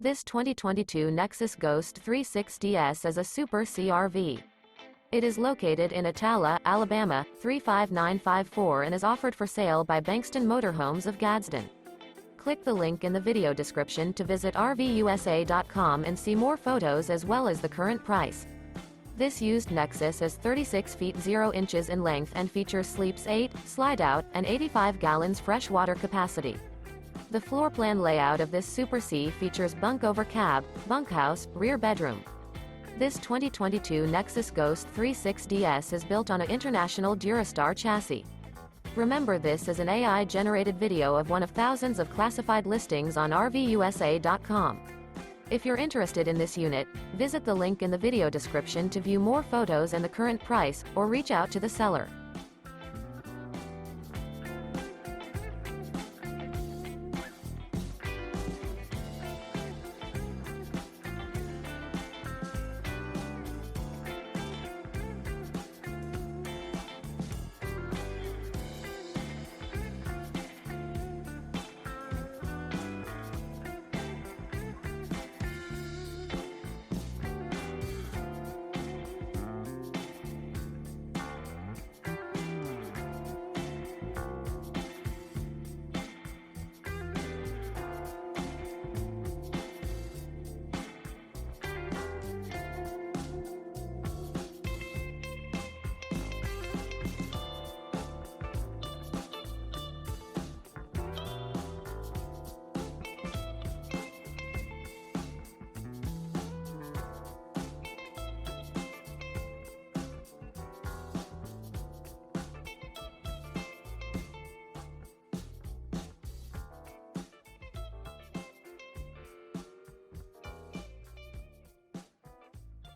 This 2022 Nexus Ghost 360S is a super CRV. It is located in Attalla, Alabama, 35954 and is offered for sale by Bankston Motorhomes of Gadsden. Click the link in the video description to visit RVUSA.com and see more photos as well as the current price. This used Nexus is 36 feet 0 inches in length and features sleeps 8, Slideout, and 85 gallons fresh water capacity. The floor plan layout of this Super C features Bunk Over Cab, Bunkhouse, rear bedroom. This 2022 Nexus Ghost 360S is built on an International DuraStar chassis. Remember, this is an AI-generated video of one of thousands of classified listings on RVUSA.com. If you're interested in this unit, visit the link in the video description to view more photos and the current price, or reach out to the seller.